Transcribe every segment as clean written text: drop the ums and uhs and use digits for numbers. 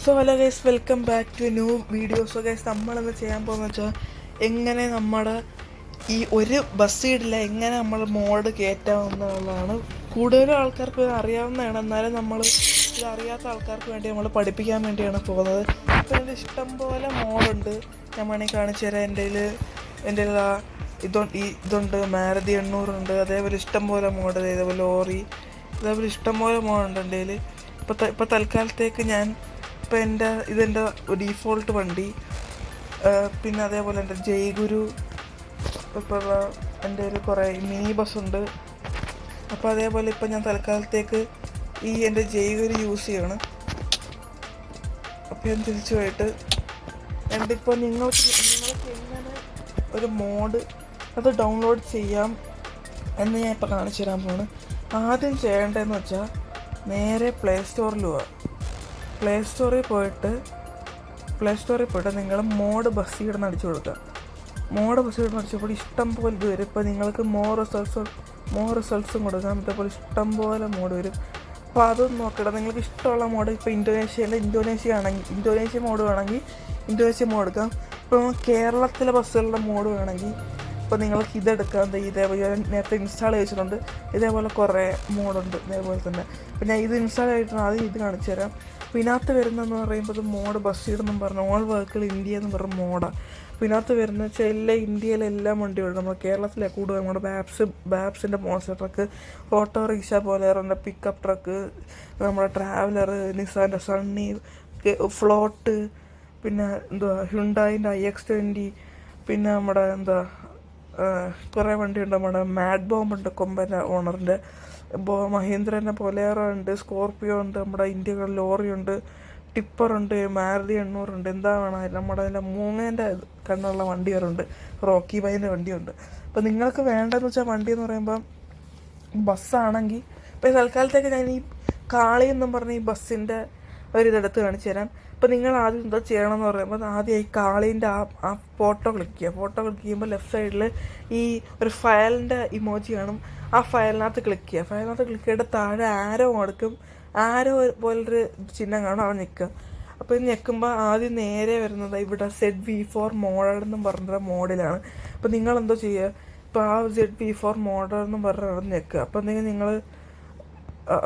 So hello guys, welcome back to new video. So guys, നമ്മളിന്ന് ചെയ്യാൻ പോകുന്ന വെച്ചാൽ എങ്ങനെ നമ്മുടെ ഈ ഒരു ബസ് സീഡില്ല എങ്ങനെ നമ്മൾ മോഡ് കയറ്റാവുന്നതാണ്. കൂടുതലും ആൾക്കാർക്ക് അറിയാവുന്നതാണ്, എന്നാലും നമ്മൾ ഇത് അറിയാത്ത ആൾക്കാർക്ക് വേണ്ടി നമ്മൾ പഠിപ്പിക്കാൻ വേണ്ടിയാണ് പോകുന്നത്. അപ്പോൾ ഇതിൻ്റെ ഇഷ്ടം പോലെ മോഡുണ്ട്. ഞാൻ വേണമെങ്കിൽ കാണിച്ചു തരാം. എൻ്റെ ഇതുണ്ട്, മാരുതി 800 അതേപോലെ ഇഷ്ടം പോലെ മോഡ്, ഇതേപോലെ ലോറി, ഇതേപോലെ ഇഷ്ടം പോലെ മോഡുണ്ട് എൻ്റെ കയ്യിൽ. ഇപ്പോൾ തൽക്കാലത്തേക്ക് ഇപ്പം ഇതെൻ്റെ ഡീഫോൾട്ട് വണ്ടി. പിന്നെ അതേപോലെ എൻ്റെ ജയ്ഗുരു, ഇപ്പോൾ എൻ്റെ കയ്യിൽ കുറേ മിനി ബസ്സുണ്ട്. അപ്പോൾ അതേപോലെ ഇപ്പം ഞാൻ തൽക്കാലത്തേക്ക് എൻ്റെ ജയ്ഗുരു യൂസ് ചെയ്യാണ്. അപ്പോൾ ഞാൻ തിരിച്ചു പോയിട്ട് ഇപ്പോൾ നിങ്ങൾക്ക് എങ്ങനെ ഒരു മോഡ് അത് ഡൗൺലോഡ് ചെയ്യാം എന്ന് ഞാൻ ഇപ്പോൾ കാണിച്ചു തരാൻ പോവാണ്. ആദ്യം ചെയ്യേണ്ടതെന്ന് വെച്ചാൽ നേരെ പ്ലേ സ്റ്റോറിൽ പോയിട്ട് നിങ്ങൾ മോഡ് ബസ് സീഡെന്ന് അടിച്ചു കൊടുക്കുക. മോഡ് ബസ് സീഡെന്ന് അടിച്ചപ്പോൾ ഇഷ്ടം പോലെ ഇത് വരും. ഇപ്പോൾ നിങ്ങൾക്ക് മോർ റിസൾട്ട്സും കൊടുക്കാം. ഇതേപോലെ ഇഷ്ടം പോലെ മോഡ് വരും. അപ്പോൾ അതൊന്നും നോക്കട്ടെ, നിങ്ങൾക്ക് ഇഷ്ടമുള്ള മോഡ്. ഇപ്പോൾ ഇന്തോനേഷ്യ മോഡ് വേണമെങ്കിൽ ഇന്തോനേഷ്യ മോഡ് എടുക്കാം. ഇപ്പോൾ കേരളത്തിലെ ബസ്സുകളുടെ മോഡ് വേണമെങ്കിൽ ഇപ്പോൾ നിങ്ങൾക്ക് ഇതെടുക്കാം. ഇതേപോലെ ഞാൻ നേരത്തെ ഇൻസ്റ്റാൾ ചെയ്തിട്ടുണ്ട്. ഇതേപോലെ കുറേ മോഡുണ്ട് ഇതേപോലെ തന്നെ. അപ്പോൾ ഞാൻ ഇത് ഇൻസ്റ്റാൾ ചെയ്തിട്ടുണ്ട്. ആദ്യം ഇത് കാണിച്ചു തരാം. അപ്പോൾ ഇതിനകത്ത് വരുന്നതെന്ന് പറയുമ്പോൾ മോഡ് ബസ് സീഡെന്നും പറഞ്ഞ ഓൾ വെഹിക്കിൾ ഇന്ത്യ എന്ന് പറഞ്ഞ മോഡാണ്. അപ്പോൾ ഇതിനകത്ത് വരുന്ന വെച്ചാൽ എല്ലാ ഇന്ത്യയിലെല്ലാം വണ്ടിയുണ്ട്. നമ്മുടെ കേരളത്തിലെ കൂടുതൽ നമ്മുടെ ബാപ്സിൻ്റെ മോൺസ്റ്റർ ട്രക്ക്, ഓട്ടോറിക്ഷ, ബൊലേറോൻ്റെ പിക്കപ്പ് ട്രക്ക്, നമ്മുടെ ട്രാവലർ, നിസാൻ്റെ സണ്ണി, ഫ്ലോട്ട്, പിന്നെ ഹ്യുണ്ടായിൻ്റെ iX20, പിന്നെ നമ്മുടെ കുറേ വണ്ടിയുണ്ട്. നമ്മുടെ മാഡ് ബോംബുണ്ട്, കൊമ്പൻ്റെ ഓണറിൻ്റെ. മഹീന്ദ്രൻ്റെ ബൊലേറോ ഉണ്ട്, സ്കോർപ്പിയോ ഉണ്ട്, നമ്മുടെ ഇന്ത്യകൾ ലോറിയുണ്ട്, ടിപ്പറുണ്ട്, മാരുതി 800 ഉണ്ട്. എന്താ വേണം, നമ്മുടെ മൂങ്ങേൻ്റെ കണ്ണുള്ള വണ്ടികളുണ്ട്, റോക്കി ബൈൻ്റെ വണ്ടിയുണ്ട്. അപ്പോൾ നിങ്ങൾക്ക് വേണ്ടതെന്ന് വെച്ചാൽ വണ്ടി എന്ന് പറയുമ്പോൾ ബസ്സാണെങ്കിൽ ഇപ്പോൾ തൽക്കാലത്തേക്ക് ഞാൻ ഈ കാളി എന്നും പറഞ്ഞ ഈ ബസ്സിൻ്റെ ഒരിതെടുത്ത് കാണിച്ചു തരാം. അപ്പോൾ നിങ്ങൾ ആദ്യം എന്താ ചെയ്യണമെന്ന് പറയുമ്പോൾ ആദ്യം ഈ കാളീൻ്റെ ആ ഫോട്ടോ ക്ലിക്ക് ചെയ്യുക. ഫോട്ടോ ക്ലിക്ക് ചെയ്യുമ്പോൾ ലെഫ്റ്റ് സൈഡിൽ ഈ ഒരു ഫയലിൻ്റെ ഇമോജി കാണും. ആ ഫയലിനകത്ത് ക്ലിക്ക് ചെയ്യുക. ഫയലിനകത്ത് ക്ലിക്ക് ചെയ്തിട്ട് താഴെ ആരോ കൊടുക്കും. ആരോ പോലൊരു ചിഹ്നം കാണും, അവിടെ നിൽക്കുക. അപ്പോൾ ഇത് ഞെക്കുമ്പോൾ ആദ്യം നേരെ വരുന്നത് ഇവിടെ ZV4 മോഡൽ എന്നും പറഞ്ഞ മോഡിലാണ്. അപ്പോൾ നിങ്ങളെന്തോ ചെയ്യുക, ഇപ്പോൾ ആ ZV4 മോഡൽ എന്നും പറഞ്ഞ ഞെക്കുക. അപ്പോൾ നിങ്ങൾ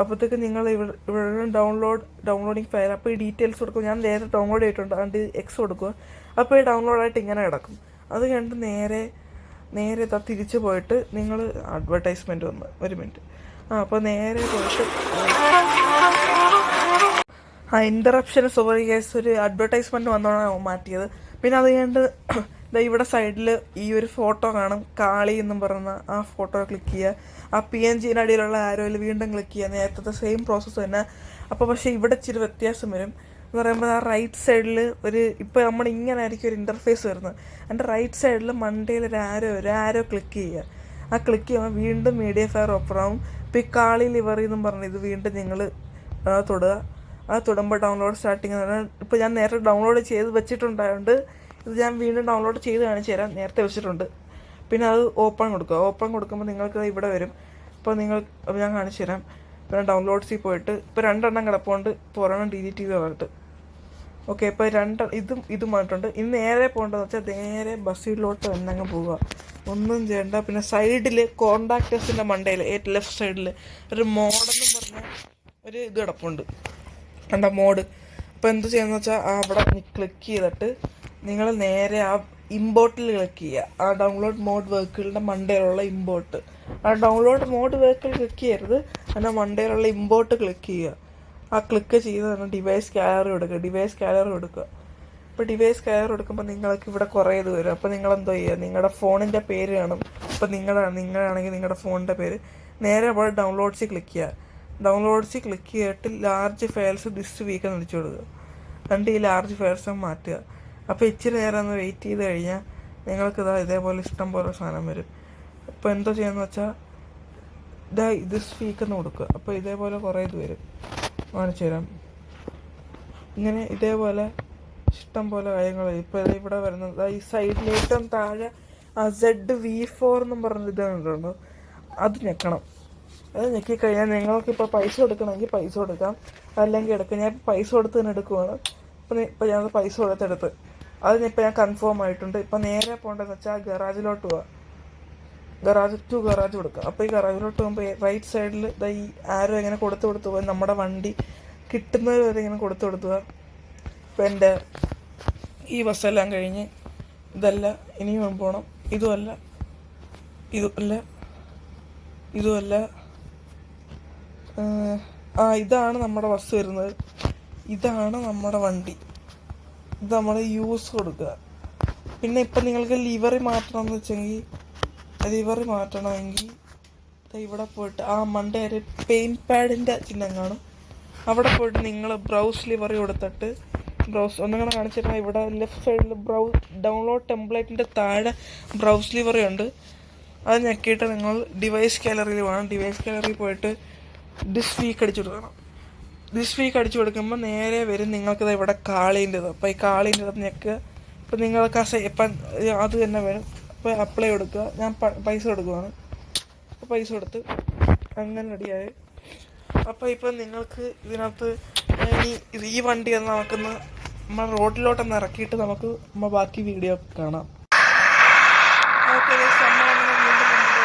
അപ്പോഴത്തേക്ക് നിങ്ങൾ ഇവിടെ ഡൗൺലോഡിങ് ഫയൽ. അപ്പോൾ ഈ ഡീറ്റെയിൽസ് കൊടുക്കും. ഞാൻ നേരെ ഡൗൺലോഡ് ചെയ്തിട്ടുണ്ട്, അതുകൊണ്ട് X കൊടുക്കുക. അപ്പോൾ ഈ ഡൗൺലോഡായിട്ട് ഇങ്ങനെ കിടക്കും. അത് കണ്ട് നേരെ തിരിച്ച് പോയിട്ട് നിങ്ങൾ അഡ്വർടൈസ്മെൻറ്റ് വന്ന് ഒരു മിനിറ്റ്. അപ്പോൾ നേരെ പോയിട്ട് ഇൻ്ററപ്ഷൻ സോറി ഗൈസ്, ഒരു അഡ്വർടൈസ്മെൻറ്റ് വന്നോണ്ടാണ് മാറ്റിയത്. പിന്നെ അത് കഴിഞ്ഞിട്ട് ഇവിടെ സൈഡിൽ ഈ ഒരു ഫോട്ടോ കാണും, കാളി എന്നും പറയുന്ന ആ ഫോട്ടോ ക്ലിക്ക് ചെയ്യുക. ആ PNGയുടെ അടിയിലുള്ള ആരോയിൽ വീണ്ടും ക്ലിക്ക് ചെയ്യുക. നേരത്തെ സെയിം പ്രോസസ്സ് തന്നെ. അപ്പോൾ പക്ഷേ ഇവിടെ ഇച്ചിരി വ്യത്യാസം വരും എന്ന് പറയുമ്പോൾ ആ റൈറ്റ് സൈഡിൽ ഇപ്പോൾ നമ്മൾ ഇങ്ങനെ ആയിരിക്കും ഒരു ഇൻ്റർഫേസ് വരുന്നത്. അതിൻ്റെ റൈറ്റ് സൈഡിൽ മണ്ടയിൽ ഒരു ആരോ ക്ലിക്ക് ചെയ്യുക. ആ ക്ലിക്ക് ചെയ്യുമ്പോൾ വീണ്ടും മീഡിയ ഫയർ ഓപ്പൺ ആവും. ഇപ്പോൾ ഈ കാളി ലിവറി എന്നും പറഞ്ഞ് ഇത് വീണ്ടും നിങ്ങൾ തൊടുക. അത് തൊടുമ്പോൾ ഡൗൺലോഡ് സ്റ്റാർട്ടിങ്. ഇപ്പോൾ ഞാൻ നേരത്തെ ഡൗൺലോഡ് ചെയ്ത് വെച്ചിട്ടുണ്ടായതുകൊണ്ട് ഇത് ഞാൻ വീണ്ടും ഡൗൺലോഡ് ചെയ്ത് കാണിച്ചു തരാം. നേരത്തെ വെച്ചിട്ടുണ്ട്. പിന്നെ അത് ഓപ്പൺ കൊടുക്കുക. ഓപ്പൺ കൊടുക്കുമ്പോൾ നിങ്ങൾക്ക് ഇവിടെ വരും. ഇപ്പോൾ ഞാൻ കാണിച്ചു തരാം. പിന്നെ ഡൗൺലോഡ്സിൽ പോയിട്ട് ഇപ്പോൾ 2 എണ്ണം കിടപ്പുണ്ട്. ഇപ്പോൾ ഒരെണ്ണം ഡിലീറ്റ് ചെയ്ത് പറഞ്ഞിട്ട് ഓക്കെ. ഇപ്പോൾ ഇതും വന്നിട്ടുണ്ട്. ഇനി നേരെ പോകേണ്ടതെന്ന് വെച്ചാൽ നേരെ ബസ്സിലോട്ട് തന്നെ അങ്ങ് പോവുക. ഒന്നും ചെയ്യണ്ട. പിന്നെ സൈഡിൽ കോണ്ടാക്ടേഴ്സിൻ്റെ മണ്ടയിൽ ലെഫ്റ്റ് സൈഡിൽ ഒരു മോഡെന്നും പറഞ്ഞ ഒരു ഇത് കിടപ്പുണ്ട്, കണ്ട മോഡ്. അപ്പോൾ എന്ത് ചെയ്യുന്നത് വെച്ചാൽ അവിടെ ക്ലിക്ക് ചെയ്തിട്ട് നിങ്ങൾ നേരെ ആ ഇമ്പോർട്ടിൽ ക്ലിക്ക് ചെയ്യുക. ആ ഡൗൺലോഡ് മോഡ് വെഹിക്കിളിൻ്റെ മണ്ടയിലുള്ള ഇമ്പോർട്ട്. ആ ഡൗൺലോഡ് മോഡ് വെഹിക്കിൾ ക്ലിക്ക് ചെയ്യരുത്, അതിൻ്റെ മണ്ടയിലുള്ള ഇമ്പോർട്ട് ക്ലിക്ക് ചെയ്യുക. ആ ക്ലിക്ക് ചെയ്ത് തന്നെ ഡിവൈസ് ഗാലറി കൊടുക്കുക. ഇപ്പോൾ ഡിവൈസ് ഗാലറി കൊടുക്കുമ്പോൾ നിങ്ങൾക്ക് ഇവിടെ കുറേ ഇത് വരും. അപ്പോൾ നിങ്ങളെന്തോ ചെയ്യുക, നിങ്ങളുടെ ഫോണിൻ്റെ പേര് കാണും. ഇപ്പോൾ നിങ്ങളാണെങ്കിൽ നിങ്ങളുടെ ഫോണിൻ്റെ പേര് നേരെ അവിടെ ഡൗൺലോഡ്സിൽ ക്ലിക്ക് ചെയ്യുക. ഡൗൺലോഡ്സിൽ ക്ലിക്ക് ചെയ്തിട്ട് ലാർജ് ഫയൽസ് ദിസ് വീക്ക് എന്ന് വിളിച്ചു കൊടുക്കുക. എന്നിട്ട് ഈ ലാർജ് ഫയൽസ് മാറ്റുക. അപ്പോൾ ഇച്ചിരി നേരം ഒന്ന് വെയിറ്റ് ചെയ്ത് കഴിഞ്ഞാൽ നിങ്ങൾക്ക് ഇതേപോലെ ഇഷ്ടം പോലെ സാധനം വരും. ഇപ്പോൾ എന്തോ ചെയ്യുന്നത് വെച്ചാൽ ഇത് സ്പീക്കെന്ന് കൊടുക്കുക. അപ്പോൾ ഇതേപോലെ കുറേ ഇത് വരും, കാണിച്ചു തരാം. ഇങ്ങനെ ഇതേപോലെ ഇഷ്ടം പോലെ കാര്യങ്ങൾ. ഇപ്പോൾ ഇവിടെ വരുന്നത് ഈ സൈഡിൽ ഏറ്റവും താഴെ ZV4 എന്നും പറഞ്ഞ ഇതുണ്ടോ, അത് ഞെക്കണം. അത് ഞെക്കിക്കഴിഞ്ഞാൽ നിങ്ങൾക്കിപ്പോൾ പൈസ കൊടുക്കണമെങ്കിൽ പൈസ കൊടുക്കാം, അല്ലെങ്കിൽ എടുക്കാം. ഞാൻ പൈസ കൊടുത്ത് തന്നെ എടുക്കുവാണ്. ഇപ്പം ഞാൻ പൈസ കൊടുത്തെടുത്ത് അതിനിപ്പോൾ ഞാൻ കൺഫേം ആയിട്ടുണ്ട്. ഇപ്പം നേരെ പോകേണ്ടതെന്ന് വെച്ചാൽ ഗറാജിലോട്ട് പോവാം. ഗറാജ് കൊടുക്കുക. അപ്പോൾ ഈ ഗറാജിലോട്ട് പോകുമ്പോൾ റൈറ്റ് സൈഡിൽ ഈ ആരോ ഇങ്ങനെ കൊടുത്തു പോയി നമ്മുടെ വണ്ടി കിട്ടുന്നത് വരെ ഇങ്ങനെ കൊടുത്തു പോവുക. ഇപ്പം എൻ്റെ ഈ ബസ്സെല്ലാം കഴിഞ്ഞ് ഇതല്ല ഇനിയും പോകണം. ഇതുമല്ല ഇതാണ് നമ്മുടെ ബസ് വരുന്നത്. ഇതാണ് നമ്മുടെ വണ്ടി. ഇത് നമ്മൾ യൂസ് കൊടുക്കുക. പിന്നെ ഇപ്പം നിങ്ങൾക്ക് ലിവറി മാറ്റണമെങ്കിൽ ഇവിടെ പോയിട്ട് ആ മണ്ടേ ഒരു പെയിൻറ്റ് പാഡിൻ്റെ ചിഹ്നം കാണും. അവിടെ പോയിട്ട് നിങ്ങൾ ബ്രൗസ് ലിവറി കൊടുത്തിട്ട് ഒന്നുകൂടെ കാണിച്ചിരുന്നാൽ ഇവിടെ ലെഫ്റ്റ് സൈഡിൽ ഡൗൺലോഡ് ടെംപ്ലേറ്റിൻ്റെ താഴെ ബ്രൗസ് ലിവറി ഉണ്ട്. അത് ഞെക്കിയിട്ട് നിങ്ങൾ ഡിവൈസ് ഗാലറിയിൽ വേണം. ഡിവൈസ് ഗാലറിയിൽ പോയിട്ട് ദിസ് വീക്ക് അടിച്ചു കൊടുക്കണം. ദിസ് വീക്ക് അടിച്ചു കൊടുക്കുമ്പോൾ നേരെ വരും നിങ്ങൾക്കിത് ഇവിടെ കാളീൻ്റെത്. അപ്പോൾ ഈ കാളീൻ്റെത് ഞെക്കുക. അപ്പോൾ നിങ്ങൾക്ക് ഇപ്പം അത് തന്നെ വരും. അപ്പോൾ അപ്ലൈ കൊടുക്കുക. ഞാൻ പൈസ കൊടുക്കുവാണ്. അപ്പോൾ പൈസ കൊടുത്ത് അങ്ങനെ റെഡിയായി. അപ്പോൾ ഇപ്പം നിങ്ങൾക്ക് ഇതിനകത്ത് ഈ വണ്ടി എന്ന് നമുക്കൊന്ന് നമ്മൾ റോഡിലോട്ടൊന്ന് ഇറക്കിയിട്ട് നമുക്ക് ബാക്കി വീഡിയോ കാണാം. ഓക്കെ, നമ്മളങ്ങനെ വീണ്ടും നമ്മുടെ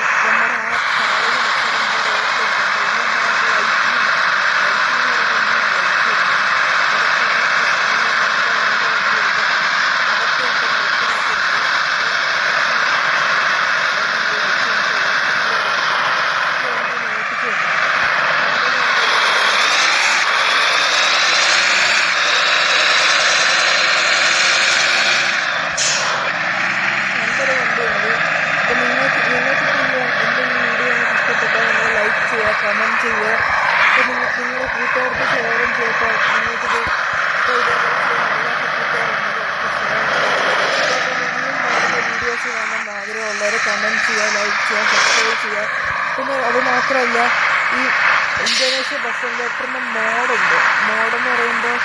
കമൻറ്റ് ചെയ്യുക. അപ്പോൾ നിങ്ങളുടെ കൂട്ടുകാർക്ക് ഷെയറും ചെയ്യപ്പോൾ നിങ്ങൾക്കിത് വീഡിയോസ് കാണാൻ ആഗ്രഹമുള്ളവരെ കമൻറ്റ് ചെയ്യുക, ലൈക്ക് ചെയ്യുക, സബ്സ്ക്രൈബ് ചെയ്യുക. പിന്നെ അത് മാത്രമല്ല, ഈ ഇന്തോനേഷ്യ ബസ് സിമുലേറ്ററിൻ്റെ മോഡെന്ന് പറയുമ്പോൾ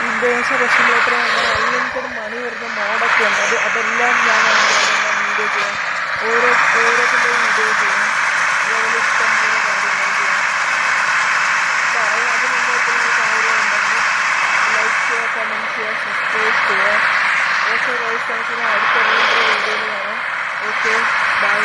ഇന്തോനേഷ്യ ബസ് സിമുലേറ്റർ അൺലിമിറ്റഡ് മണി വരുന്ന മോഡൊക്കെ ഉണ്ട്. അതെല്ലാം ഞാൻ വീഡിയോ ചെയ്യാം. ഓരോത്തിൻ്റെ വീഡിയോ ചെയ്യാം. അതുപോലെ ഇഷ്ടം പോലെ കാര്യങ്ങൾ ചെയ്യാം. അപ്പോൾ അതിനുണ്ടായിട്ട് നിങ്ങൾക്ക് ആഗ്രഹമുണ്ടെങ്കിൽ ലൈക്ക് ചെയ്യുക, കമൻറ്റ് ചെയ്യുക, സബ്സ്ക്രൈബ് ചെയ്യുക. ഓക്കെ ഗൈസ്, നമുക്ക് അടുത്ത വീഡിയോയിൽ കാണാം. Okay, by.